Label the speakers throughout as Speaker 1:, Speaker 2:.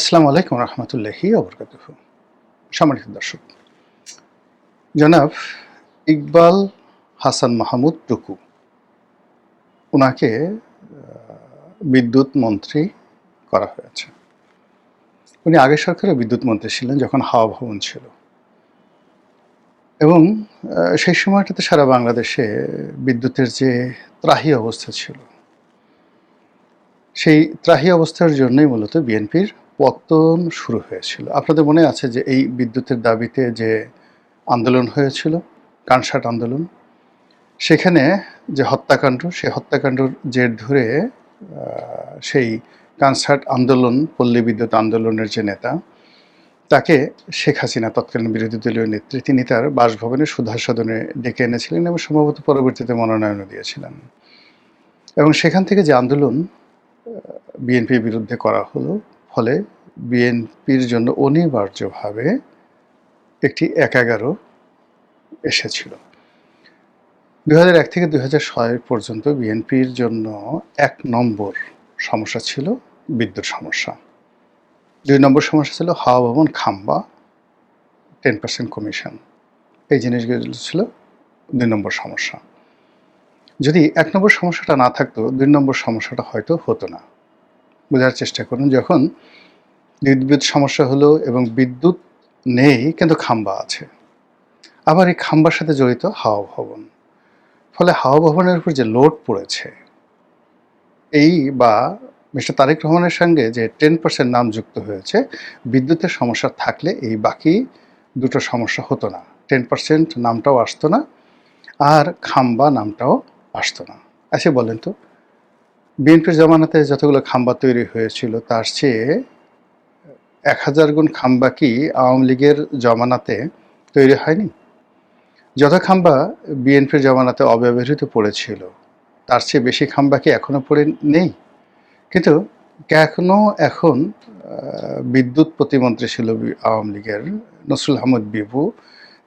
Speaker 1: আসসালামু আলাইকুম রহমতুল্লাহি ওবরকাতুহু। সম্মানিত দর্শক, জনাব ইকবাল হাসান মাহমুদ টুকু, ওনাকে বিদ্যুৎ মন্ত্রী করা হয়েছে। উনি আগের সরকারে বিদ্যুৎ মন্ত্রী ছিলেন যখন হাওয়া ভবন ছিল, এবং সেই সময়টাতে সারা বাংলাদেশে বিদ্যুতের যে ত্রাহি অবস্থা ছিল, সেই ত্রাহি অবস্থার জন্যই মূলত বিএনপির পতন শুরু হয়েছিল। আপনাদের মনে আছে যে এই বিদ্যুতের দাবিতে যে আন্দোলন হয়েছিল, কানসাট আন্দোলন, সেখানে যে হত্যাকাণ্ড, সেই হত্যাকাণ্ডর জের ধরে সেই কানসাট আন্দোলন, পল্লী বিদ্যুৎ আন্দোলনের যে নেতা, তাকে শেখ হাসিনা, তৎকালীন বিরোধী দলীয় নেত্রী, তিনি তার বাসভবনে সুধা সদনে ডেকে এনেছিলেন এবং সম্ভবত পরবর্তীতে মনোনয়নও দিয়েছিলেন। এবং সেখান থেকে যে আন্দোলন বিএনপির বিরুদ্ধে করা হলো, ফলে বিএনপির জন্য অনিবার্যভাবে একটি ১১ এসেছিল। ২০০১ থেকে ২০০৬ পর্যন্ত বিএনপির জন্য ১ নম্বর সমস্যা ছিল বিদ্যুৎ সমস্যা। ২ নম্বর সমস্যা ছিল হাওয়া ভবন খাম্বা 10% কমিশন। এই জিনিসগুলো ছিল ২ নম্বর সমস্যা। যদি ১ নম্বর সমস্যাটা না থাকতো, ২ নম্বর সমস্যাটা হয়তো হতো না। বোঝার চেষ্টা করুন, যখন বিদ্যুৎ সমস্যা হলো এবং বিদ্যুৎ নেই কিন্তু খাম্বা আছে, আবার এই খাম্বার সাথে জড়িত হাওয়া ভবন, ফলে হাওয়া ভবনের উপর যে লোড পড়েছে, এই বা মিস্টার তারেক রহমানের সঙ্গে যে 10% নাম যুক্ত হয়েছে, বিদ্যুতের সমস্যা থাকলে এই বাকি দুটো সমস্যা হতো না। 10% নামটাও আসতো না, আর খাম্বা নামটাও আসতো না। আচ্ছা বলেন তো, বিএনপির জামানাতে যতগুলো খাম্বা তৈরি হয়েছিল, তার চেয়ে ১,০০০ গুণ খাম্বা কি আওয়ামী লীগের জমানাতে তৈরি হয়নি? যত খাম্বা বিএনপির জমানাতে অব্যবহৃত পড়েছিল, তার চেয়ে বেশি খাম্বা কি এখনো পড়ে নেই? কিন্তু কেন এখন বিদ্যুৎ প্রতিমন্ত্রী ছিল আওয়ামী লীগের নসরুল আহমদ বিভু,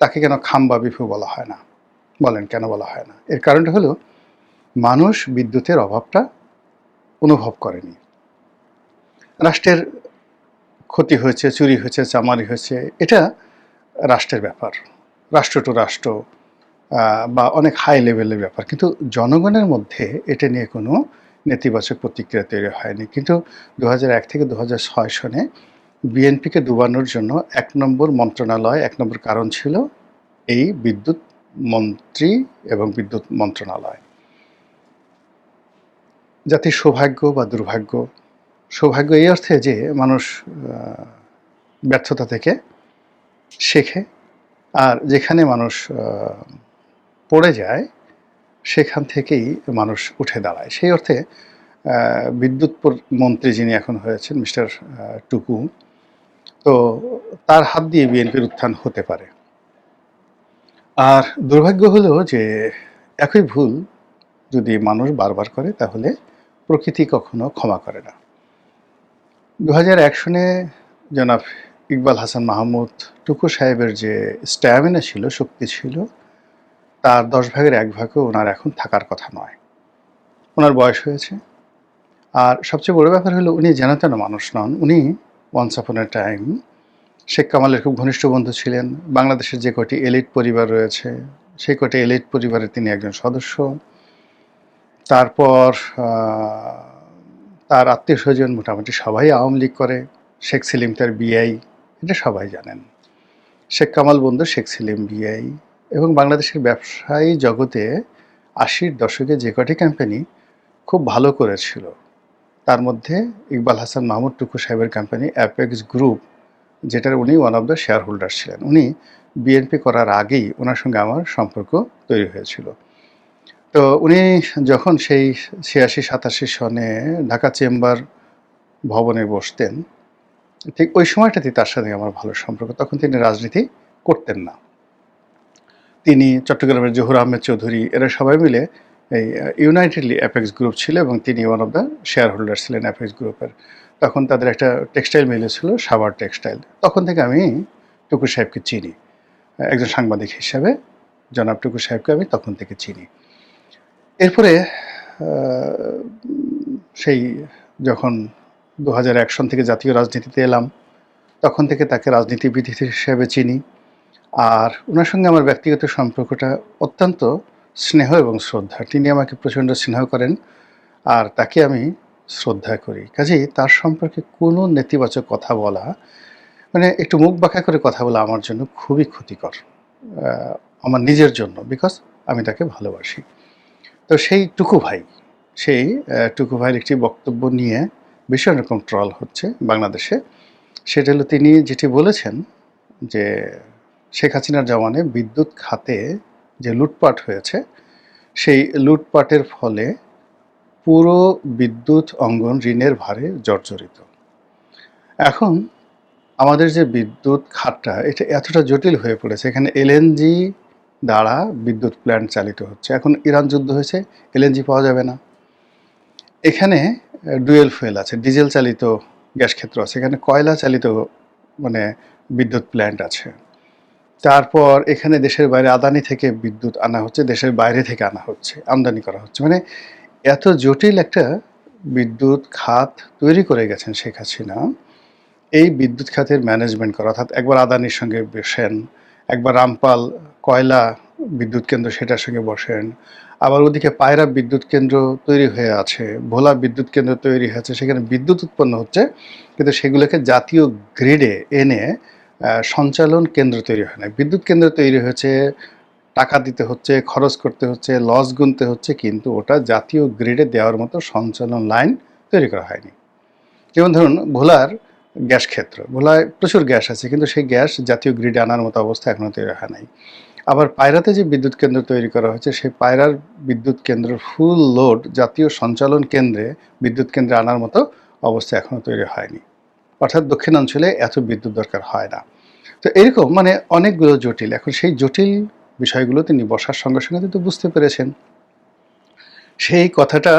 Speaker 1: তাকে কেন খাম্বা বিভু বলা হয় না? বলেন কেন বলা হয় না? এর কারণটা হলো, মানুষ বিদ্যুতের অভাবটা অনুভব করেনি। রাষ্ট্রের ক্ষতি হয়েছে, চুরি হয়েছে, চামারি হয়েছে, এটা রাষ্ট্রের ব্যাপার, রাষ্ট্র টু রাষ্ট্র বা অনেক হাই লেভেলের ব্যাপার, কিন্তু জনগণের মধ্যে এটা নিয়ে কোনো নেতিবাচক প্রতিক্রিয়া তৈরি হয়নি। কিন্তু ২০০১ থেকে ২০০৬ সনে বিএনপিকে ডুবানোর জন্য ১ নম্বর মন্ত্রণালয়, ১ নম্বর কারণ ছিল এই বিদ্যুৎ মন্ত্রী এবং বিদ্যুৎ মন্ত্রণালয়। জাতির সৌভাগ্য বা দুর্ভাগ্য, সৌভাগ্য এই অর্থে যে মানুষ ব্যর্থতা থেকে শেখে, আর যেখানে মানুষ পড়ে যায় সেখান থেকেই মানুষ উঠে দাঁড়ায়। সেই অর্থে বিদ্যুৎ মন্ত্রী যিনি এখন হয়েছেন, মিস্টার টুকু, তো তার হাত দিয়ে বিএনপির উত্থান হতে পারে। আর দুর্ভাগ্য হলো যে একই ভুল যদি মানুষ বারবার করে, তাহলে প্রকৃতি কখনো ক্ষমা করে না। ২০০১ সনে জনাব ইকবাল হাসান মাহমুদ টুকু সাহেবের যে স্ট্যামিনা ছিল, শক্তি ছিল, তার ১০ ভাগের ১ ভাগও ওনার এখন থাকার কথা নয়। ওনার বয়স হয়েছে। আর সবচেয়ে বড় ব্যাপার হলো, উনি যেন তেন মানুষ নন। উনি ওয়ান্স আপন এ টাইম শেখ কামালের খুব ঘনিষ্ঠ বন্ধু ছিলেন। বাংলাদেশের যে কটি এলিট পরিবার রয়েছে, সেই কটি এলিট পরিবারের তিনি একজন সদস্য। তারপর তার আত্মীয় স্বজন মোটামুটি সবাই আওয়ামী লীগ করে। শেখ সেলিম তার বিআই, এটা সবাই জানেন। শেখ কামাল বন্ধু শেখ সেলিম বিআই। এবং বাংলাদেশের ব্যবসায়ী জগতে ৮০-র দশকে যে কটি কোম্পানি খুব ভালো করেছিল, তার মধ্যে ইকবাল হাসান মাহমুদ টুকু সাহেবের কোম্পানি অ্যাপেক্স গ্রুপ, যেটার উনি one of the share holder ছিলেন। উনি বিএনপি করার আগেই ওনার সঙ্গে আমার সম্পর্ক তৈরি হয়েছিল। তো উনি যখন সেই ৮৬-৮৭ সনে ঢাকা চেম্বার ভবনে বসতেন, ঠিক ওই সময়টাতে তার সাথে আমার ভালো সম্পর্ক। তখন তিনি রাজনীতি করতেন না। তিনি, চট্টগ্রামের জহুর আহমেদ চৌধুরী, এরা সবাই মিলে এই ইউনাইটেডলি অ্যাপেক্স গ্রুপ ছিল, এবং তিনি one of the share holder ছিলেন অ্যাপেক্স গ্রুপের। তখন তাদের একটা টেক্সটাইল মিল ছিল, সাভার টেক্সটাইল। তখন থেকে আমি টুকু সাহেবকে চিনি, একজন সাংবাদিক হিসাবে জনাব টুকু সাহেবকে আমি তখন থেকে চিনি। এরপরে সেই যখন 2001 সন থেকে জাতীয় রাজনীতিতে এলাম, তখন থেকে তাকে রাজনীতিবিদ হিসেবে চিনি। আর ওনার সঙ্গে আমার ব্যক্তিগত সম্পর্কটা অত্যন্ত স্নেহ এবং শ্রদ্ধা। তিনি আমাকে প্রচণ্ড স্নেহ করেন, আর তাকে আমি শ্রদ্ধা করি। কাজেই তার সম্পর্কে কোনো নেতিবাচক কথা বলা, মানে একটু মুখ বাঁকা করে কথা বলা আমার জন্য খুবই ক্ষতিকর, আমার নিজের জন্য, বিকজ আমি তাকে ভালোবাসি। তো সেই টুকু ভাই, সেই টুকু ভাইয়ের একটি বক্তব্য নিয়ে ভীষণ রকম ট্রল হচ্ছে বাংলাদেশে। সেটা হলো তিনি যেটি বলেছেন যে শেখ হাসিনার জমানে বিদ্যুৎ খাতে যে লুটপাট হয়েছে, সেই লুটপাটের ফলে পুরো বিদ্যুৎ অঙ্গন ঋণের ভারে জর্জরিত। এখন আমাদের যে বিদ্যুৎ খাতটা, এটা এতটা জটিল হয়ে পড়েছে। এখানে এলএনজি দ্বারা বিদ্যুৎ প্ল্যান্ট চালিত হচ্ছে। এখন ইরান যুদ্ধ হয়েছে, এলএনজি পাওয়া যাবে না। এখানে ডুয়েল ফুয়েল আছে, ডিজেল চালিত গ্যাস ক্ষেত্র আছে, এখানে কয়লা চালিত মানে বিদ্যুৎ প্ল্যান্ট আছে। তারপর এখানে দেশের বাইরে আদানি থেকে বিদ্যুৎ আনা হচ্ছে, দেশের বাইরে থেকে আনা হচ্ছে, আমদানি করা হচ্ছে। মানে এত জটিল একটা বিদ্যুৎ খাত তৈরি করে গেছেন শেখ হাসিনা। এই বিদ্যুৎ খাতের ম্যানেজমেন্ট করা, অর্থাৎ একবার আদানির সঙ্গে বসেন, একবার রামপাল কয়লা বিদ্যুৎ কেন্দ্র সেটার সঙ্গে বসেন, আবার ওদিকে পায়রা বিদ্যুৎ কেন্দ্র তৈরি হয়ে আছে, ভোলা বিদ্যুৎ কেন্দ্র তৈরি হয়েছে, সেখানে বিদ্যুৎ উৎপন্ন হচ্ছে, কিন্তু সেগুলোকে জাতীয় গ্রিডে এনে সঞ্চালন কেন্দ্র তৈরি হয় না। বিদ্যুৎ কেন্দ্র তৈরি হয়েছে, টাকা দিতে হচ্ছে, খরচ করতে হচ্ছে, লস গুনতে হচ্ছে, কিন্তু ওটা জাতীয় গ্রিডে দেওয়ার মতো সঞ্চালন লাইন তৈরি করা হয়নি। যেমন ধরুন ভোলার গ্যাস ক্ষেত্র, ভোলায় প্রচুর গ্যাস আছে, কিন্তু সেই গ্যাস জাতীয় গ্রিডে আনার মতো অবস্থা এখনও তৈরি হয় নাই। আবার পায়রাতে যে বিদ্যুৎ কেন্দ্র তৈরি করা হয়েছে, সেই পায়রার বিদ্যুৎ কেন্দ্রের ফুল লোড জাতীয় সঞ্চালন কেন্দ্রে বিদ্যুৎ কেন্দ্রে আনার মতো অবস্থা এখনও তৈরি হয়নি। অর্থাৎ দক্ষিণাঞ্চলে এত বিদ্যুৎ দরকার হয় না। তো এরকম মানে অনেকগুলো জটিল। এখন সেই জটিল বিষয়গুলো তিনি বসার সঙ্গে সঙ্গে কিন্তু বুঝতে পেরেছেন। সেই কথাটা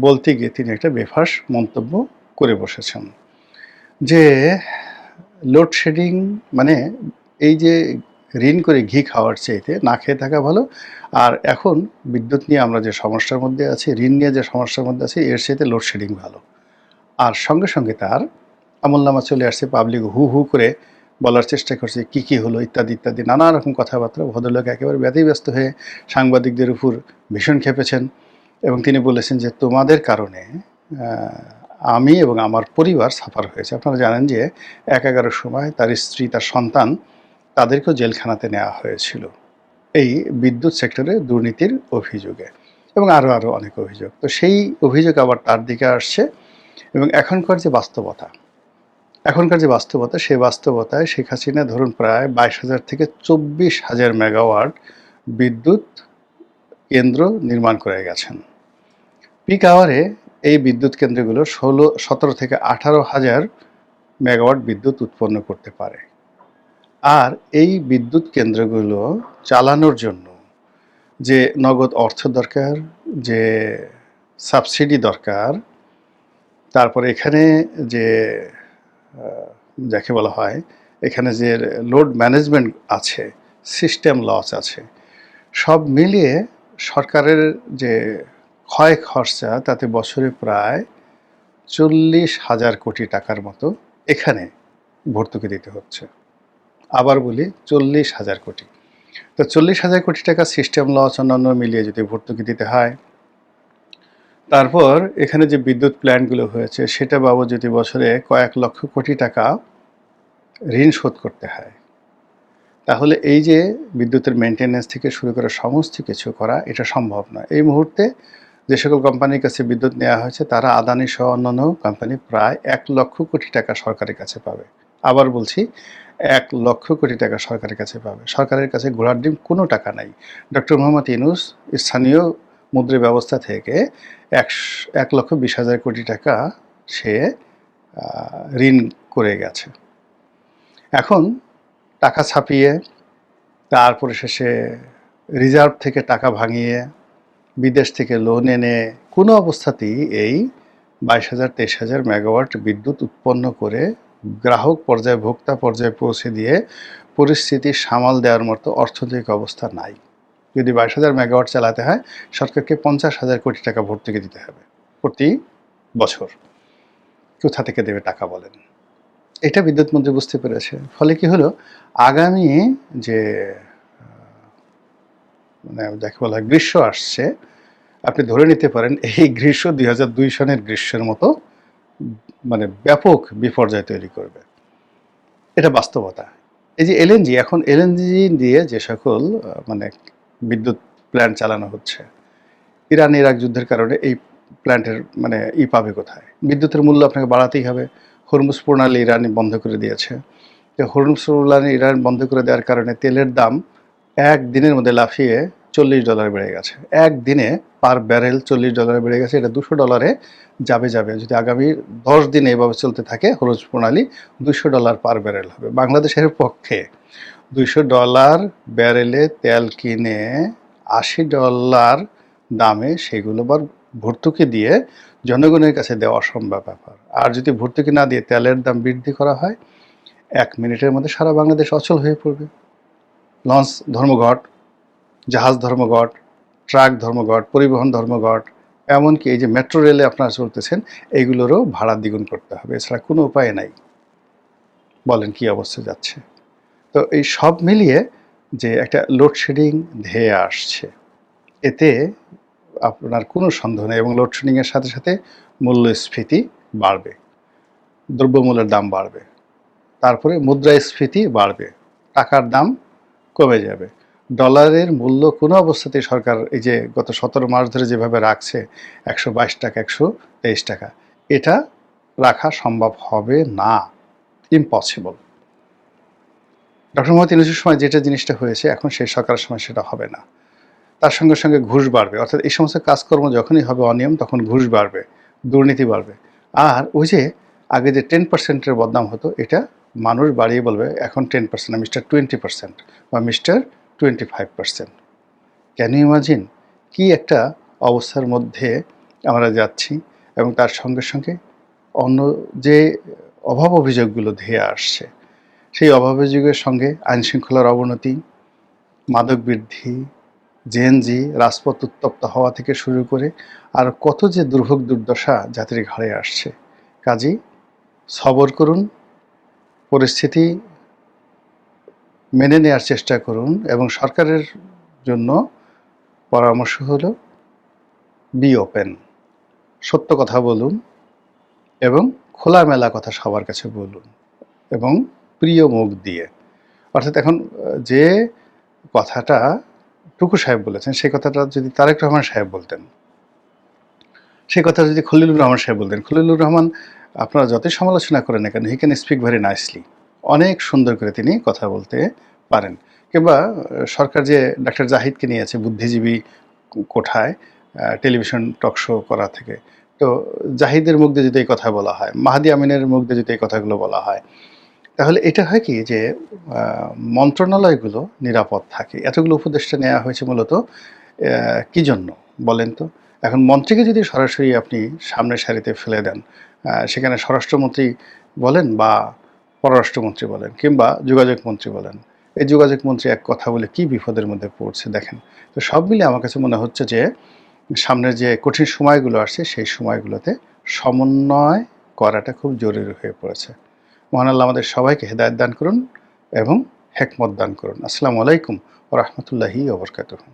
Speaker 1: বলতে গিয়ে তিনি একটা বেফাঁস মন্তব্য করে বসেছেন যে লোডশেডিং মানে এই যে ঋণ করে ঘি খাওয়ার চাইতে না খেয়ে থাকা ভালো। আর এখন বিদ্যুৎ নিয়ে আমরা যে সমস্যার মধ্যে আছি, ঋণ নিয়ে যে সমস্যার মধ্যে আছি, এর চাইতে লোডশেডিং ভালো। আর সঙ্গে সঙ্গে তার আমলনামা চলে আসছে, পাবলিক হু হু করে বলার চেষ্টা করছে কি হলো ইত্যাদি ইত্যাদি নানা রকম কথাবার্তা। ভদ্রলোক একেবারে ব্যতিব্যস্ত হয়ে সাংবাদিকদের উপর ভীষণ খেপেছেন এবং তিনি বলেছেন যে তোমাদের কারণে আমি এবং আমার পরিবার সাফার হয়েছে। আপনারা জানেন যে ১/১১ সময় তার স্ত্রী, তার সন্তান, তাদেরকেও জেলখানাতে নেওয়া হয়েছিল এই বিদ্যুৎ সেক্টরে দুর্নীতির অভিযোগে, এবং আরও অনেক অভিযোগ। তো সেই অভিযোগ আবার তার দিকে আসছে এবং এখনকার যে বাস্তবতা, সেই বাস্তবতায় শেখ হাসিনা ধরুন প্রায় ২২,০০০ থেকে ২৪,০০০ মেগাওয়াট বিদ্যুৎ কেন্দ্র নির্মাণ করে গেছেন। পিক আওয়ারে এই বিদ্যুৎ কেন্দ্রগুলো ১৭ থেকে ১৮,০০০ মেগাওয়াট বিদ্যুৎ উৎপন্ন করতে পারে। আর এই বিদ্যুৎ কেন্দ্রগুলো চালানোর জন্য যে নগদ অর্থ দরকার, যে সাবসিডি দরকার, তারপরে এখানে যে যাকে বলা হয় এখানে যে লোড ম্যানেজমেন্ট আছে, সিস্টেম লস আছে, সব মিলিয়ে সরকারের যে ক্ষয় খরচা তাতে বছরে প্রায় ৪০,০০০ কোটি টাকার মতো এখানে ভর্তুকি দিতে হচ্ছে। আবার বলি ৪০,০০০ কোটি। তো ৪০,০০০ কোটি টাকা সিস্টেম লস অন্যান্য মিলিয়ে যদি ভর্তুকি দিতে হয়, তারপর এখানে যে বিদ্যুৎ প্ল্যান্টগুলো হয়েছে সেটা বাবদ যদি বছরে কয়েক লক্ষ কোটি টাকা ঋণ শোধ করতে হয়, তাহলে এই যে বিদ্যুতের মেনটেন্যান্স থেকে শুরু করে সমস্ত কিছু করা এটা সম্ভব নয়। এই মুহূর্তে যে সকল কোম্পানির কাছে বিদ্যুৎ নেওয়া হয়েছে তারা আদানি সহ অন্যান্য কোম্পানি প্রায় ১,০০,০০০ কোটি টাকা সরকারের কাছে পাবে। আবার বলছি ১,০০,০০০ কোটি টাকা সরকারের কাছে পাবে। সরকারের কাছে ঘোড়ার ডিম কোনো টাকা নাই। ডক্টর মোহাম্মদ ইউনূস স্থানীয় মুদ্রা ব্যবস্থা থেকে ১,২০,০০০ কোটি টাকা সে ঋণ করে গেছে। এখন টাকা ছাপিয়ে, তারপরে শেষে রিজার্ভ থেকে টাকা ভাঙিয়ে, বিদেশ থেকে লোন এনে কোনো অবস্থাতেই এই ২২,০০০ ২৩,০০০ মেগাওয়াট বিদ্যুৎ উৎপন্ন করে গ্রাহক পর্যায়ে, ভোক্তা পর্যায়ে পৌঁছে দিয়ে পরিস্থিতি সামাল দেওয়ার মতো অর্থনৈতিক অবস্থা নাই। যদি ২২,০০০ মেগাওয়াট চালাতে হয়, সরকারকে ৫০,০০০ কোটি টাকা ভর্তুকি দিতে হবে প্রতি বছর। কোথা থেকে দেবে টাকা বলেন? এটা বিদ্যুৎ মন্ত্রী বুঝতে পেরেছে। ফলে কি হলো, আগামী যে মানে যাকে বলা হয় গ্রীষ্ম আসছে, আপনি ধরে নিতে পারেন এই গ্রীষ্ম ২০০২ সনের গ্রীষ্মের মতো মানে ব্যাপক বিপর্যয় তৈরি করবে। এটা বাস্তবতা। এই যে এলএনজি, এখন এলএনজি দিয়ে যে সকল মানে বিদ্যুৎ প্ল্যান্ট চালানো হচ্ছে, ইরান ইরাক যুদ্ধের কারণে এই প্ল্যান্টের মানে পাবে কোথায়? বিদ্যুতের মূল্য আপনাকে বাড়াতেই হবে। হরমুজ প্রণালী ইরান বন্ধ করে দিয়েছে। হরমুজ প্রণালী ইরান বন্ধ করে দেওয়ার কারণে তেলের দাম একদিনের মধ্যে লাফিয়ে $40 বেড়ে গেছে। একদিনে পার ব্যারেল $40 বেড়ে গেছে। এটা $200 যাবে। যদি আগামী 10 দিনে এভাবে চলতে থাকে হরমুজ প্রণালী, $200 পার ব্যারেল হবে। বাংলাদেশের পক্ষে $200 ব্যারেলে তেল কিনে $80 দামে সেগুলো আবার ভর্তুকি দিয়ে জনগণের কাছে দেওয়া অসম্ভব ব্যাপার। আর যদি ভর্তুকি না দিয়ে তেলের দাম বৃদ্ধি করা হয়, 1 মিনিটের মধ্যে সারা বাংলাদেশ অচল হয়ে পড়বে। লঞ্চ ধর্মঘট, জাহাজ ধর্মঘট, ট্রাক ধর্মঘট, পরিবহন ধর্মঘট, এমনকি এই যে মেট্রো রেলে আপনারা চলতেছেন, এইগুলোরও ভাড়া দ্বিগুণ করতে হবে। এছাড়া কোনো উপায় নাই। বলেন কি অবস্থা যাচ্ছে? তো এই সব মিলিয়ে যে একটা লোডশেডিং ধেয়ে আসছে, এতে আপনার কোনো সন্দেহ নেই। এবং লোডশেডিংয়ের সাথে সাথে মূল্যস্ফীতি বাড়বে, দ্রব্যমূল্যের দাম বাড়বে, তারপরে মুদ্রাস্ফীতি বাড়বে, টাকার দাম কমে যাবে। ডলারের মূল্য কোনো অবস্থাতেই সরকার এই যে গত 17 মাস ধরে যেভাবে রাখছে 122 টাকা, 123 টাকা, এটা রাখা সম্ভব হবে না, ইম্পসিবল। ডক্টর মোহাম্মদ ইউনূসের সময় যেটা জিনিসটা হয়েছে, এখন সেই সরকারের সময় সেটা হবে না। তার সঙ্গে সঙ্গে ঘুষ বাড়বে, অর্থাৎ এই সমস্ত কাজকর্ম যখনই হবে অনিয়ম, তখন ঘুষ বাড়বে, দুর্নীতি বাড়বে। আর ওই যে আগে যে 10%-এর বদনাম হতো, এটা মানুষ বাড়িয়ে বলবে এখন 10% না, মিস্টার 20% বা মিস্টার 25%। ক্যান ইউ ইমাজিন কি একটা অবস্থার মধ্যে আমরা যাচ্ছি? এবং তার সঙ্গে সঙ্গে অন্য যে অভাব অভিযোগগুলো ধেয়ে আসছে, সেই অভাব অভিযোগের সঙ্গে আইনশৃঙ্খলার অবনতি, মাদক বৃদ্ধি, জেএনজি, রাজপথ উত্তপ্ত হওয়া থেকে শুরু করে আর কত যে দুর্ভোগ দুর্দশা জাতির ঘাড়ে আসছে। কাজেই সবর করুন, পরিস্থিতি মেনে নেওয়ার চেষ্টা করুন, এবং সরকারের জন্য পরামর্শ হলো বি ওপেন, সত্য কথা বলুন এবং খোলামেলা কথা সবার কাছে বলুন, এবং প্রিয় মুখ দিয়ে। অর্থাৎ এখন যে কথাটা টুকু সাহেব বলেছেন, সেই কথাটা যদি তারেক রহমান সাহেব বলতেন, সেই কথা যদি খলিলুর রহমান সাহেব বলতেন, খলিলুর রহমান আপনারা যতই সমালোচনা করেন না কেন, he can speak very nicely, অনেক সুন্দর করে তিনি কথা বলতে পারেন। কিংবা সরকার যে ডাক্তার জাহিদকে নিয়েছে বুদ্ধিজীবী কোঠায় টেলিভিশন টক শো করা থেকে, তো জাহিদের মুখ দিয়ে যদি এই কথা বলা হয়, মাহাদি আমিনের মুখ দিয়ে যদি এই কথাগুলো বলা হয়, তাহলে এটা হয় কি যে মন্ত্রণালয়গুলো নিরাপদ থাকে। এতগুলো উপদেষ্টা নেওয়া হয়েছে মূলত কী জন্য বলেন তো? এখন মন্ত্রীকে যদি সরাসরি আপনি সামনের সারিতে ফেলে দেন, সেখানে স্বরাষ্ট্রমন্ত্রী বলেন বা পররাষ্ট্রমন্ত্রী বলেন কিংবা যোগাযোগ মন্ত্রী বলেন, এই যোগাযোগ মন্ত্রী এক কথা বলে কী বিপদের মধ্যে পড়ছে দেখেন। তো সব মিলিয়ে আমার কাছে মনে হচ্ছে যে সামনের যে কঠিন সময়গুলো আসছে, সেই সময়গুলোতে সমন্বয় করাটা খুব জরুরি হয়ে পড়েছে। মহান আল্লাহ আমাদের সবাইকে হেদায়েত দান করুন এবং হেকমত দান করুন। আসসালামু আলাইকুম ওয়া রাহমাতুল্লাহি ওয়া বারাকাতুহু।